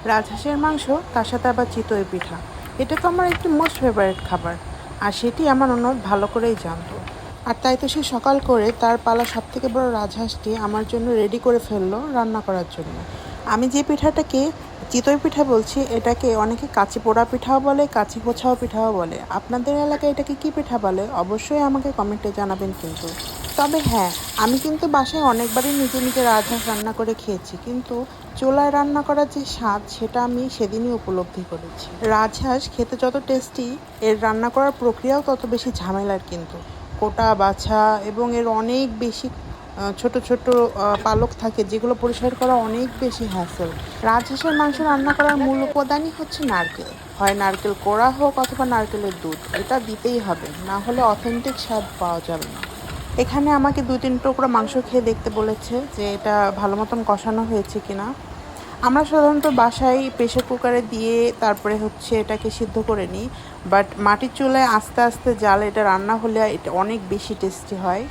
রাজহাঁসের মাংস, তার সাথে আবার চিতই পিঠা। এটা তো আমার একটি মোস্ট ফেভারিট খাবার, আর সেটি আমার ননদ ভালো করেই জানতো। আর তাই তো সে সকাল করে তার পালা সবথেকে বড় রাজহাঁসটি আমার জন্য রেডি করে ফেললো রান্না করার জন্য। আমি যে পিঠাটাকে চিতই পিঠা বলছি, এটাকে অনেকে কাঁচি পোড়া পিঠাও বলে, কাঁচি হোছাও পিঠাও বলে। আপনাদের এলাকায় এটাকে কী পিঠা বলে অবশ্যই আমাকে কমেন্টে জানাবেন কিন্তু। তবে হ্যাঁ, আমি কিন্তু বাসায় অনেকবারই নিজে নিজে রাজহাঁস রান্না করে খেয়েছি, কিন্তু চুলায় রান্না করার যে স্বাদ সেটা আমি সেদিনই উপলব্ধি করেছি। রাজহাঁস খেতে যত টেস্টি, এর রান্না করার প্রক্রিয়াও তত বেশি ঝামেলার কিন্তু। কোটা বাছা এবং এর অনেক বেশি ছোট ছোট পালক থাকে, যেগুলো পরিষ্কার করা অনেক বেশি হ্যাসেল। রাজহাঁসের মাংস রান্না করার মূল উপাদানই হচ্ছে নারকেল। হয় নারকেল কোড়া হোক অথবা নারকেলের দুধ, এটা দিতেই হবে, না হলে অথেন্টিক স্বাদ পাওয়া যাবে না। এখানে আমাকে 2-3 টুকরো মাংস খেয়ে দেখতে বলেছে যে এটা ভালো মতন কষানো হয়েছে কিনা। আমরা সাধারণত বাসায় প্রেশার কুকারে দিয়ে তারপরে হচ্ছে এটাকে সিদ্ধ করে নিই, বাট মাটির চুলায় আস্তে আস্তে জাল এটা রান্না হলে এটা অনেক বেশি টেস্টি হয়।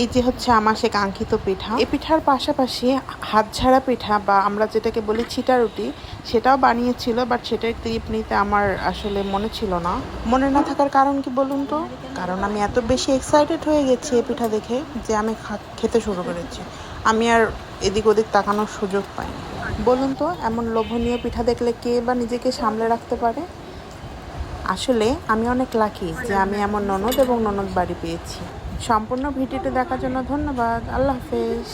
এই যে হচ্ছে আমার সে কাঙ্ক্ষিত পিঠা। এই পিঠার পাশাপাশি হাতঝাড়া পিঠা বা আমরা যেটাকে বলি ছিটা রুটি, সেটাও বানিয়েছিল, বাট সেটার ক্লিপ নিতে আমার আসলে মনে ছিল না। মনে না থাকার কারণ কি বলুন তো? কারণ আমি এত বেশি এক্সাইটেড হয়ে গেছি এই পিঠা দেখে যে আমি খেতে শুরু করেছি। আমি আর এদিক ওদিক তাকানোর সুযোগ পাইনি। বলুন তো, এমন লোভনীয় পিঠা দেখলে কে বা নিজেকে সামলে রাখতে পারে? আসলে আমি অনেক লাকি যে আমি এমন ননদ এবং ননদ বাড়ি পেয়েছি। সম্পূর্ণ ভিডিওটি দেখার জন্য ধন্যবাদ। আল্লাহ হাফেজ।